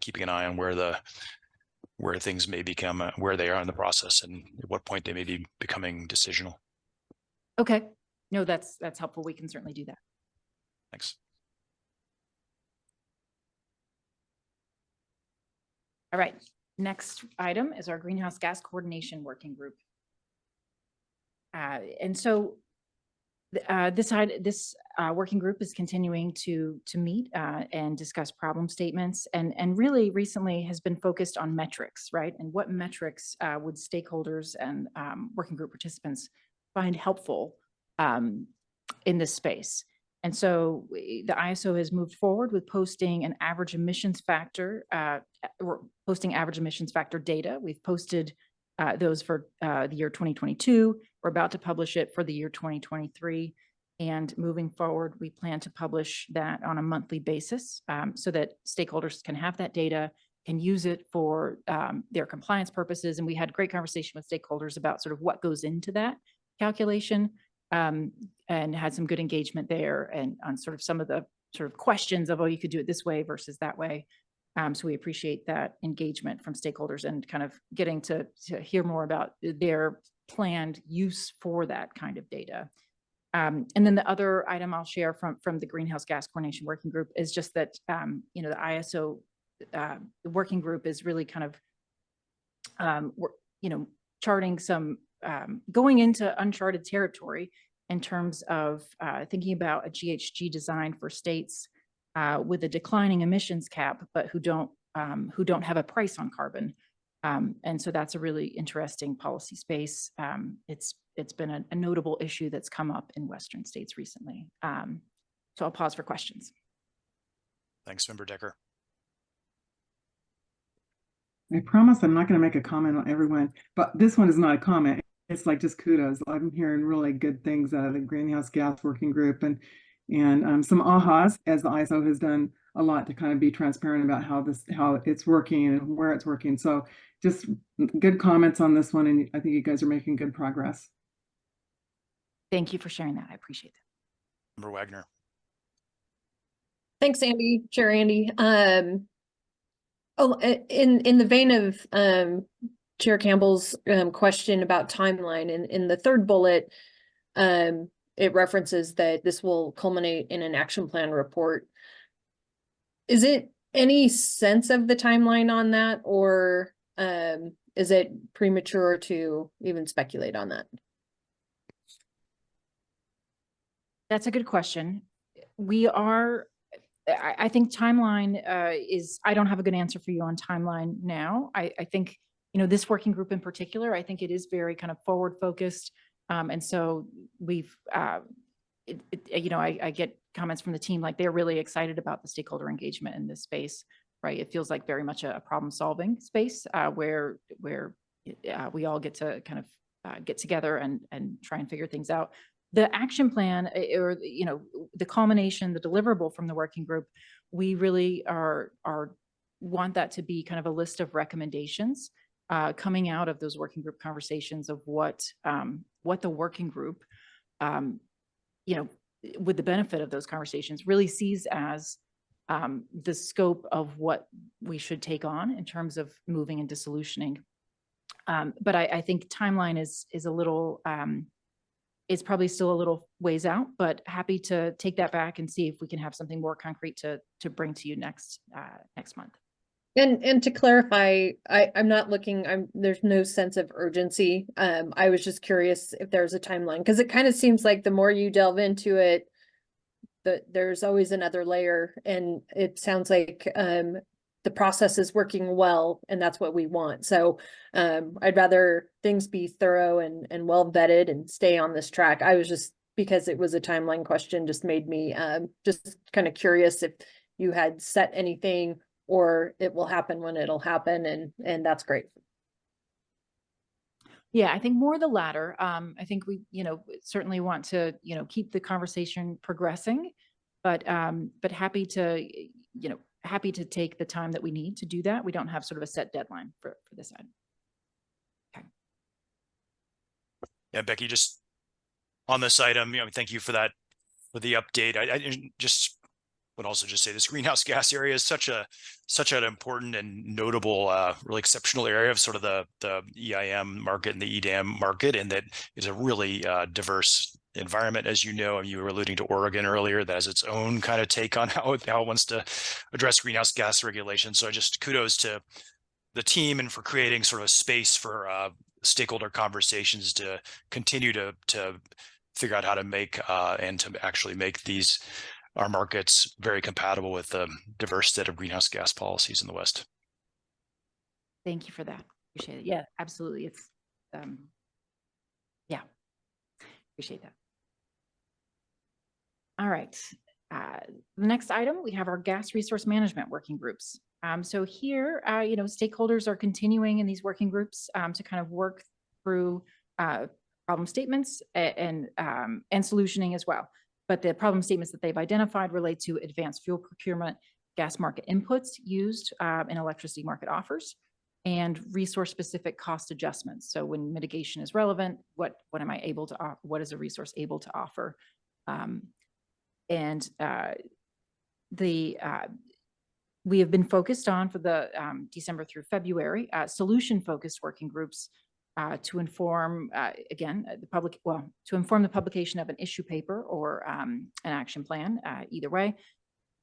keeping an eye on where things may become, where they are in the process, and at what point they may be becoming decisional. Okay, no, that's helpful. We can certainly do that. Thanks. All right, next item is our greenhouse gas coordination working group. And so this working group is continuing to meet and discuss problem statements, and really recently has been focused on metrics, right? And what metrics would stakeholders and working group participants find helpful in this space? And so the ISO has moved forward with posting an average emissions factor, posting average emissions factor data. We've posted those for the year 2022. We're about to publish it for the year 2023. And moving forward, we plan to publish that on a monthly basis so that stakeholders can have that data, can use it for their compliance purposes. And we had great conversation with stakeholders about sort of what goes into that calculation, and had some good engagement there, and on sort of some of the sort of questions of, oh, you could do it this way versus that way. So we appreciate that engagement from stakeholders, and kind of getting to hear more about their planned use for that kind of data. And then the other item I'll share from the Greenhouse Gas Coordination Working Group is just that, the ISO working group is really kind of, charting some, going into uncharted territory in terms of thinking about a GHG design for states with a declining emissions cap, but who don't have a price on carbon. And so that's a really interesting policy space. It's been a notable issue that's come up in Western states recently. So I'll pause for questions. Thanks, Member Decker. I promise I'm not going to make a comment on everyone, but this one is not a comment. It's like just kudos. I'm hearing really good things out of the Greenhouse Gas Working Group, and some ahas, as the ISO has done a lot to kind of be transparent about how it's working and where it's working. So just good comments on this one, and I think you guys are making good progress. Thank you for sharing that. I appreciate that. Member Wagner. Thanks, Andy, Chair Andy. In the vein of Chair Campbell's question about timeline, in the third bullet, it references that this will culminate in an action plan report. Is it any sense of the timeline on that, or is it premature to even speculate on that? That's a good question. I think timeline I don't have a good answer for you on timeline now. I think, this working group in particular, I think it is very kind of forward focused. And so we've, I get comments from the team, like they're really excited about the stakeholder engagement in this space, right? It feels like very much a problem solving space where we all get to kind of get together and try and figure things out. The action plan, or the culmination, the deliverable from the working group, we really want that to be kind of a list of recommendations coming out of those working group conversations of what the working group, with the benefit of those conversations, really sees as the scope of what we should take on in terms of moving into solutioning. But I think timeline is a little, it's probably still a little ways out, but happy to take that back and see if we can have something more concrete to bring to you next month. And to clarify, I'm not looking, there's no sense of urgency. I was just curious if there's a timeline, because it kind of seems like the more you delve into it, there's always another layer, and it sounds like the process is working well, and that's what we want. So I'd rather things be thorough and well vetted and stay on this track. I was just, because it was a timeline question, just made me just kind of curious if you had set anything, or it will happen when it'll happen, and that's great. Yeah, I think more the latter. I think we, certainly want to, keep the conversation progressing, but happy to, happy to take the time that we need to do that. We don't have sort of a set deadline for this item. Okay. Yeah, Becky, just on this item, thank you for that, for the update. I just would also just say this greenhouse gas area is such an important and notable, really exceptional area of sort of the EIM market and the EDAM market, and that is a really diverse environment. As you know, you were alluding to Oregon earlier, that has its own kind of take on how it wants to address greenhouse gas regulation. So just kudos to the team and for creating sort of a space for stakeholder conversations to continue to figure out how to make and to actually make our markets very compatible with the diverse set of greenhouse gas policies in the West. Thank you for that. Appreciate it. Yeah, absolutely. It's, yeah, appreciate that. All right. The next item, we have our gas resource management working groups. So here, stakeholders are continuing in these working groups to kind of work through problem statements and solutioning as well. But the problem statements that they've identified relate to advanced fuel procurement, gas market inputs used in electricity market offers, and resource-specific cost adjustments. So when mitigation is relevant, what am I able to offer? What is a resource able to offer? We have been focused on, for the December through February, solution-focused working groups to inform, again, to inform the publication of an issue paper or an action plan, either way.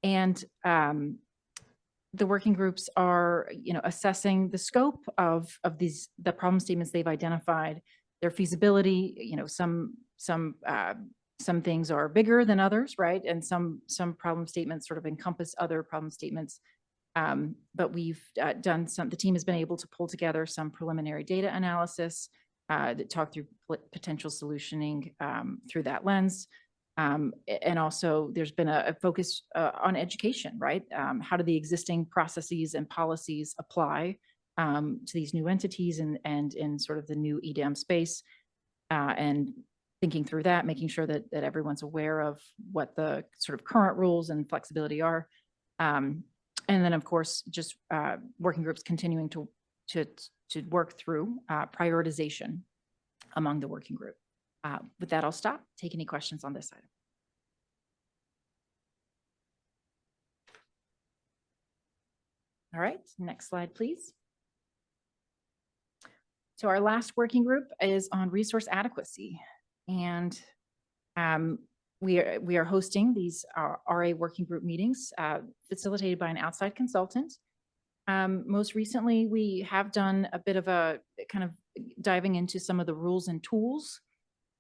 And the working groups are, assessing the scope of the problem statements they've identified, their feasibility. Some things are bigger than others, right? And some problem statements sort of encompass other problem statements. But we've done the team has been able to pull together some preliminary data analysis that talk through potential solutioning through that lens. And also there's been a focus on education, right? How do the existing processes and policies apply to these new entities and in sort of the new EDAM space, and thinking through that, making sure that everyone's aware of what the sort of current rules and flexibility are. And then, of course, just working groups continuing to work through prioritization among the working group. With that, I'll stop. Take any questions on this item. All right, next slide, please. So our last working group is on resource adequacy. And we are hosting these RA working group meetings facilitated by an outside consultant. Most recently, we have done a bit of a kind of diving into some of the rules and tools,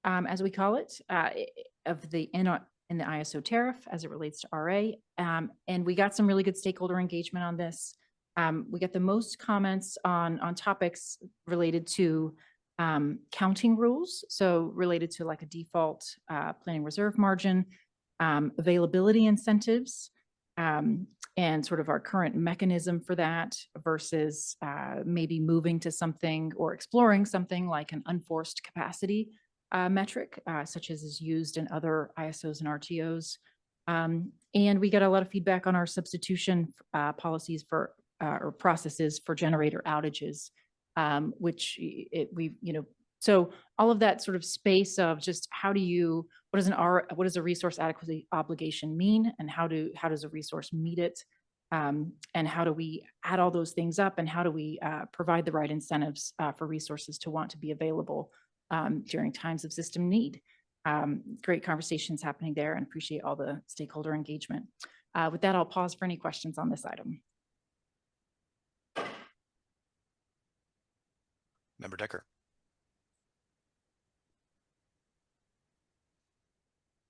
as we call it, in the ISO tariff as it relates to RA. And we got some really good stakeholder engagement on this. We got the most comments on topics related to counting rules, so related to like a default planning reserve margin, availability incentives, and sort of our current mechanism for that versus maybe moving to something or exploring something like an unforced capacity metric, such as is used in other ISOs and RTOs. And we got a lot of feedback on our substitution policies for or processes for generator outages. which so all of that sort of space of just what does a resource adequacy obligation mean, and how does a resource meet it, and how do we add all those things up, and how do we provide the right incentives for resources to want to be available during times of system need. Great conversations happening there, and appreciate all the stakeholder engagement. With that, I'll pause for any questions on this item. Member Decker.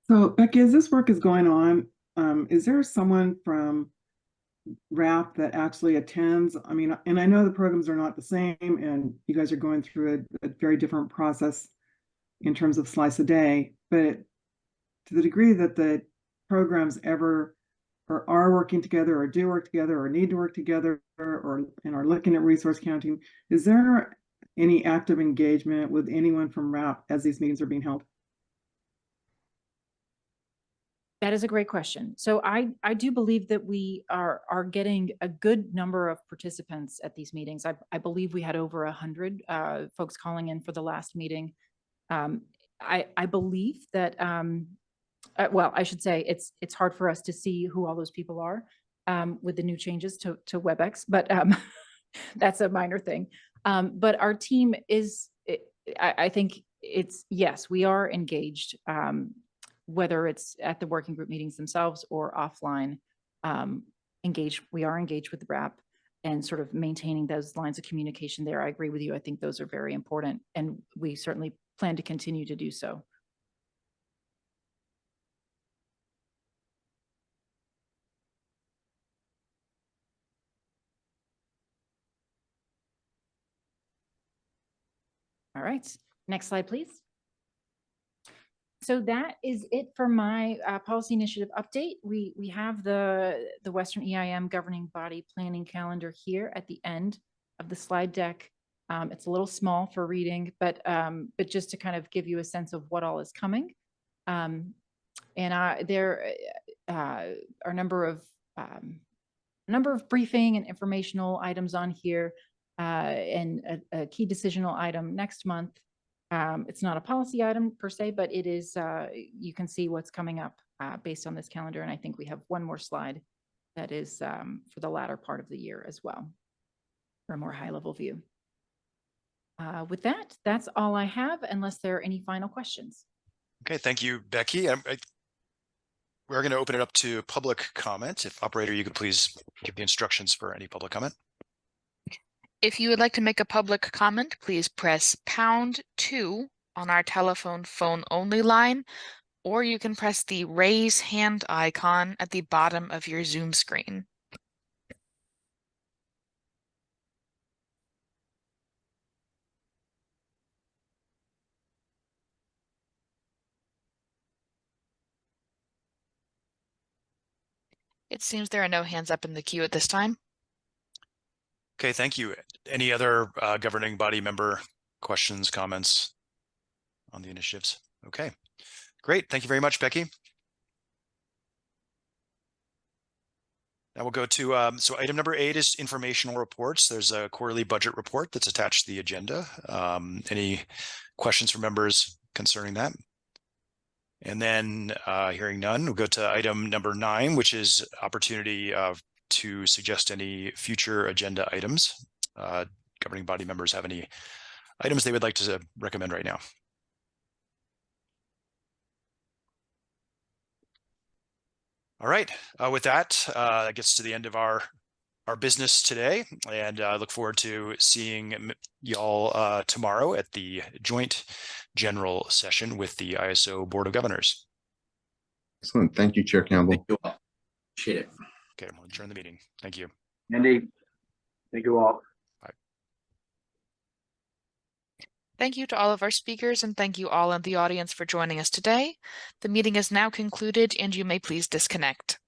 So Becky, as this work is going on, is there someone from RAP that actually attends? I mean, and I know the programs are not the same, and you guys are going through a very different process in terms of slice a day, but to the degree that the programs ever or are working together or do work together or need to work together and are looking at resource counting, is there any active engagement with anyone from RAP as these meetings are being held? That is a great question. So I do believe that we are getting a good number of participants at these meetings. I believe we had over 100 folks calling in for the last meeting. I believe that, well, I should say it's hard for us to see who all those people are with the new changes to WebEx, but that's a minor thing. But our team is, I think yes, we are engaged. Whether it's at the working group meetings themselves or offline, we are engaged with the RAP and sort of maintaining those lines of communication there. I agree with you. I think those are very important, and we certainly plan to continue to do so. All right, next slide, please. So that is it for my policy initiative update. We have the Western EIM governing body planning calendar here at the end of the slide deck. It's a little small for reading, but just to kind of give you a sense of what all is coming. And there are a number of briefing and informational items on here, and a key decisional item next month. It's not a policy item per se, but it is, you can see what's coming up based on this calendar. And I think we have one more slide that is for the latter part of the year as well, for a more high level view. With that, that's all I have, unless there are any final questions. Okay, thank you, Becky. We're going to open it up to public comment. If operator, you could please give the instructions for any public comment. If you would like to make a public comment, please press #2 on our telephone phone only line, or you can press the raise hand icon at the bottom of your Zoom screen. It seems there are no hands up in the queue at this time. Okay, thank you. Any other governing body member questions, comments on the initiatives? Okay, great. Thank you very much, Becky. Now we'll go to, so item number 8 is informational reports. There's a quarterly budget report that's attached to the agenda. Any questions from members concerning that? And then hearing none, we'll go to item number 9, which is opportunity to suggest any future agenda items. Governing body members have any items they would like to recommend right now? All right, with that, that gets to the end of our business today, and I look forward to seeing y'all tomorrow at the joint general session with the ISO Board of Governors. Excellent. Thank you, Chair Campbell. Thank you all. Appreciate it. Okay, we'll adjourn the meeting. Thank you. Indeed. Thank you all. Thank you to all of our speakers, and thank you all in the audience for joining us today. The meeting is now concluded, and you may please disconnect.